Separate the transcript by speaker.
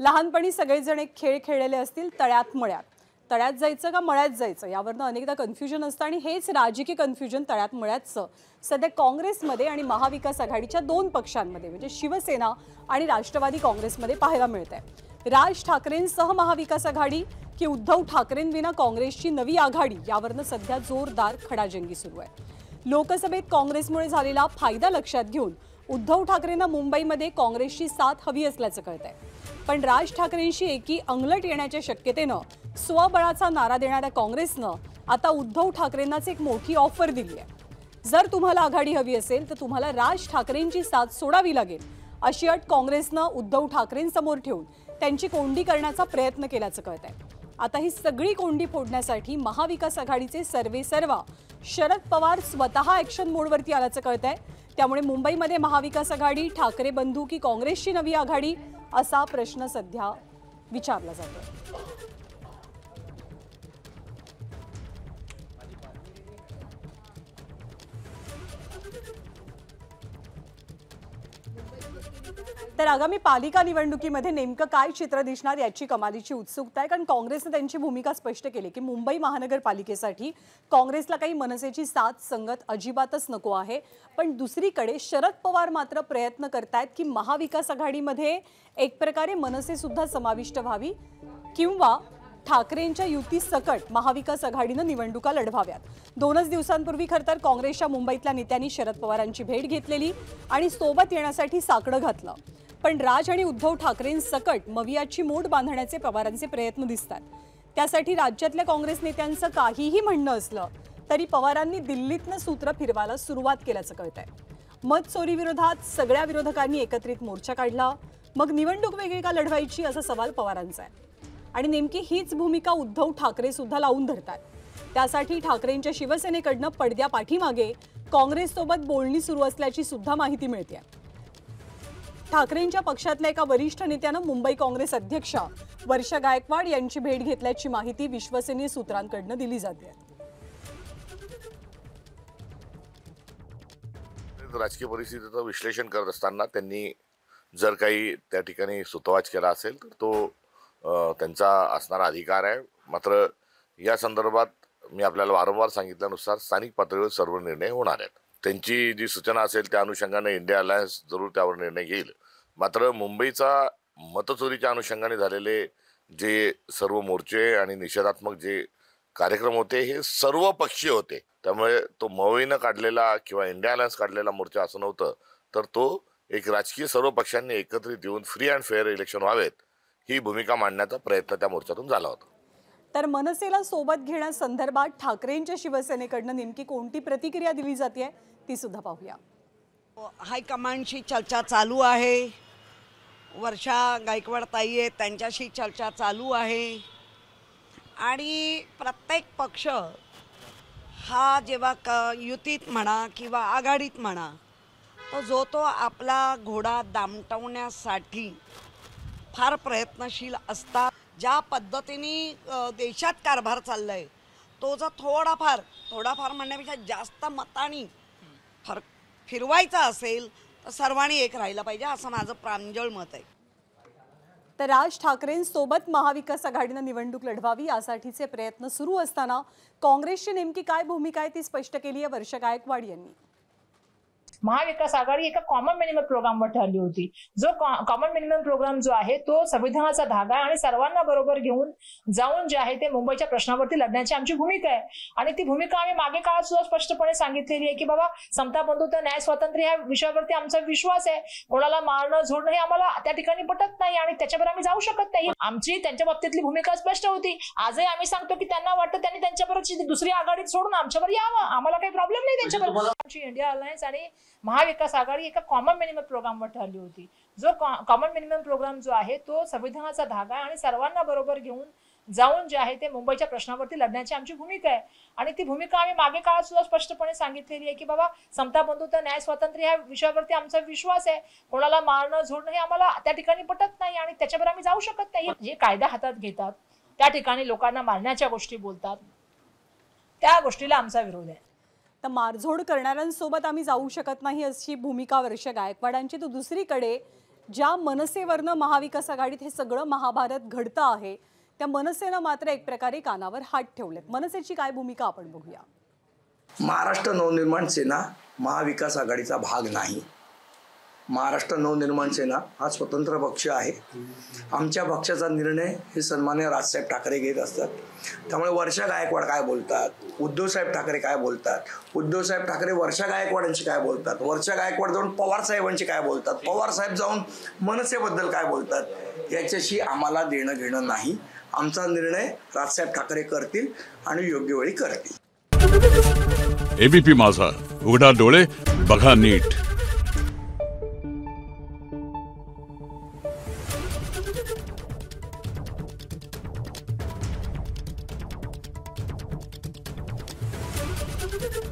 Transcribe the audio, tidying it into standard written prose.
Speaker 1: लहानपणी सगळेजण एक खेळ खेळलेले असतील, तळ्यात मळ्यात. तळ्यात जायचं का मळ्यात जायचं यावरनं अनेकदा कन्फ्युजन असतं आणि हेच राजकीय कन्फ्युजन तळ्यात मळ्यातचं सध्या काँग्रेसमध्ये आणि महाविकास आघाडीच्या दोन पक्षांमध्ये म्हणजे शिवसेना आणि राष्ट्रवादी काँग्रेसमध्ये पाहायला मिळतंय। राज ठाकरेंसह महाविकास आघाडी की उद्धव ठाकरेंविना काँग्रेसची नवी आघाडी यावरनं सध्या जोरदार खडाजंगी सुरू आहे। लोकसभेत काँग्रेसमुळे झालेला फायदा लक्षात घेऊन उद्धव ठाकरेंना मुंबईमध्ये काँग्रेसची साथ हवी असल्याचं कळतंय, पण राज ठाकरेंशी एकी अंगलट येण्याच्या शक्यतेनं स्वबळाचा नारा देणाऱ्या काँग्रेसनं आता उद्धव ठाकरेंनाच एक मोठी ऑफर दिली आहे। जर तुम्हाला आघाडी हवी असेल तर तुम्हाला राज ठाकरेंची साथ सोडावी लागेल अशी अट काँग्रेसनं उद्धव ठाकरेंसमोर ठेवून त्यांची कोंडी करण्याचा प्रयत्न केल्याचं कळतंय। आता ही सगळी कोंडी फोडण्यासाठी महाविकास आघाडीचे सर्वेसर्वा शरद पवार स्वतः ॲक्शन मोडवरती आल्याचं कळतंय। त्यामुळे मुंबईमध्ये महाविकास आघाडी, ठाकरे बंधू की काँग्रेसची नवी आघाडी असा प्रश्न सध्या विचारला जातो। तर आगामी पालिका निवडणुकीमध्ये नेमकं काय चित्र दिसणार याची कमालीची उत्सुकता आहे, कारण काँग्रेसने त्यांची भूमिका स्पष्ट केली की मुंबई महानगरपालिकेसाठी काँग्रेसला काही मनसेची साथ संगत अजिबातच नको आहे। पण दुसरीकडे शरद पवार मात्र प्रयत्न करतायत की महाविकास आघाडीमध्ये एक प्रकारे मनसे सुद्धा समाविष्ट व्हावी किंवा ठाकरेंच्या युती सकट महाविकास आघाडीनं निवडणुका लढवाव्यात। 2 दिवसांपूर्वी खरतर काँग्रेसच्या मुंबईतल्या नेत्यांनी शरद पवारांची भेट घेतलेली आणि सोबत येण्यासाठी साकडं घातलं, पण राज आणि उद्धव ठाकरेंसकट मवियाची मोड बांधण्याचे पवारांचे प्रयत्न दिसतात। त्यासाठी राज्यातल्या काँग्रेस नेत्यांचं काहीही म्हणणं असलं तरी पवारांनी दिल्लीतनं सूत्र फिरवायला सुरुवात केल्याचं कळतंय। मत चोरी विरोधात सगळ्या विरोधकांनी एकत्रित मोर्चा काढला, मग निवडणूक वेगळी का लढवायची असा सवाल पवारांचा आहे आणि नेमकी हीच भूमिका उद्धव ठाकरे सुद्धा लावून धरतात। त्यासाठी ठाकरेंच्या शिवसेनेकडनं पडद्या पाठीमागे काँग्रेससोबत बोलणी सुरू असल्याची सुद्धा माहिती मिळते। ठाकरेंच्या पक्षातल्या एका वरिष्ठ नेत्यानं मुंबई काँग्रेस अध्यक्षा वर्षा गायकवाड यांची भेट घेतल्याची माहिती विश्वसनीय सूत्रांकडनं दिली जाते।
Speaker 2: राजकीय परिस्थितीचं विश्लेषण करत असताना त्यांनी जर काही त्या ठिकाणी सुतवाच केला असेल तर तो त्यांचा असणारा अधिकार आहे। मात्र या संदर्भात मी आपल्याला वारंवार सांगितल्यानुसार स्थानिक पातळीवर सर्व निर्णय होणार आहेत। त्यांची जी सूचना असेल त्या अनुषंगाने इंडिया अलायन्स जरूर त्यावर निर्णय घेईल। मात्र मुंबईचा मतचोरीच्या अनुषंगाने झालेले जे सर्व मोर्चे आणि निषेधात्मक जे कार्यक्रम होते हे सर्व पक्षीय होते, त्यामुळे तो मवईनं काढलेला किंवा इंडिया अलायन्स काढलेला मोर्चा असं नव्हतं, तर तो एक राजकीय सर्व पक्षांनी एकत्रित येऊन फ्री अँड फेअर इलेक्शन व्हावेत ही भूमिका मांडण्याचा प्रयत्न त्या मोर्चातून झाला होता।
Speaker 1: तर मनसेला सोबत घेण्यासंदर्भात ठाकरेंच्या शिवसेनेकडनं नेमकी कोणती प्रतिक्रिया दिली जाते ती सुद्धा पाहूया।
Speaker 3: हायकमांडशी चर्चा चालू आहे, वर्षा गायकवाड ताई आहेत त्यांच्याशी चर्चा चालू आहे आणि प्रत्येक पक्ष हा जेव्हा युतीत म्हणा किंवा आघाडीत म्हणा तो तो आपला घोडा दामटवण्यासाठी फार प्रयत्नशील असतात। ज्या पद्धतीने देशात कारभार चाललाय तो जर थोडाफार म्हणण्यापेक्षा जास्त मतांनी फिरवायचा असेल तर सर्वांनी एक राहिलं पाहिजे असं माझं प्रांजळ मत आहे।
Speaker 1: तर राज ठाकरेंसोबत महाविकास आघाडीनं निवडणूक लढवावी यासाठीचे प्रयत्न सुरू असताना काँग्रेसची नेमकी काय भूमिका आहे ती स्पष्ट केली आहे वर्षा गायकवाड यांनी।
Speaker 4: महाविकास आघाडी एका कॉमन मिनिमम प्रोग्रामवर ठरली होती। जो कॉमन मिनिमम प्रोग्राम जो आहे तो संविधानाचा धागा आणि सर्वांना बरोबर घेऊन जाऊन जे आहे ते मुंबईच्या प्रश्नावरती लढण्याची आमची भूमिका आहे आणि ती भूमिका आम्ही मागे काळात सुद्धा स्पष्टपणे सांगितलेली आहे की बाबा समता बंधुता न्याय स्वातंत्र्य या विषयावरती आमचा विश्वास आहे। कोणाला मारणं झोडणं हे आम्हाला त्या ठिकाणी पटत नाही आणि त्याच्यावर आम्ही जाऊ शकत नाही। आमची त्यांच्या बाबतीतली भूमिका स्पष्ट होती। आजही आम्ही सांगतो की त्यांना वाटतं त्यांनी त्यांच्याबरोबर दुसरी आघाडीत सोडून आमच्यावर यावं, आम्हाला काही प्रॉब्लेम नाही त्यांच्याबरोबर। इंडिया अलायन्स आणि महाविकास आघाडी एका कॉमन मिनिमम प्रोग्रामवर ठरली होती। जो कॉमन मिनिमम प्रोग्राम जो आहे तो संविधानाचा धागा आणि सर्वांना बरोबर घेऊन जाऊन जे आहे ते मुंबईच्या प्रश्नावरती लढण्याची आमची भूमिका आहे आणि ती भूमिका आम्ही मागे काळात सुद्धा स्पष्टपणे सांगितलेली आहे की बाबा समता बंधुता न्याय स्वातंत्र्य या विषयावरती आमचा विश्वास आहे। कोणाला मारणं झोडणं हे आम्हाला त्या ठिकाणी पटत नाही आणि त्याच्यावर आम्ही जाऊ शकत नाही। जे कायदा हातात घेतात त्या ठिकाणी लोकांना मारण्याच्या गोष्टी बोलतात त्या गोष्टीला आमचा विरोध आहे।
Speaker 1: तर मारझोड करणाऱ्यांसोबत आम्ही जाऊ शकत नाही अशी भूमिका वर्षा गायकवाडांची। तो दुसरीकडे ज्या मनसेवरनं महाविकास आघाडीत हे सगळं महाभारत घडतं आहे त्या मनसेनं मात्र एक प्रकारे कानावर हात ठेवलेत. मनसेची काय भूमिका आपण बघूया.
Speaker 5: महाराष्ट्र नवनिर्माण सेना महाविकास आघाडीचा भाग नाही. महाराष्ट्र नवनिर्माण सेना हा स्वतंत्र पक्ष आहे. आमच्या पक्षाचा निर्णय हे सन्मान्य राजसाहेब ठाकरे घेत असतात. त्यामुळे वर्षा गायकवाड काय बोलतात, उद्धवसाहेब ठाकरे काय बोलतात, उद्धवसाहेब ठाकरे वर्षा गायकवाडांशी काय बोलतात, वर्षा गायकवाड जाऊन पवार साहेबांशी काय बोलतात, पवार साहेब जाऊन मनसेबद्दल काय बोलतात, याच्याशी आम्हाला देणं घेणं नाही. आमचा निर्णय राजसाहेब ठाकरे करतील आणि योग्य वेळी करतील.
Speaker 6: एबीपी माझा, उघडा डोळे बघा नीट.
Speaker 7: Thank you.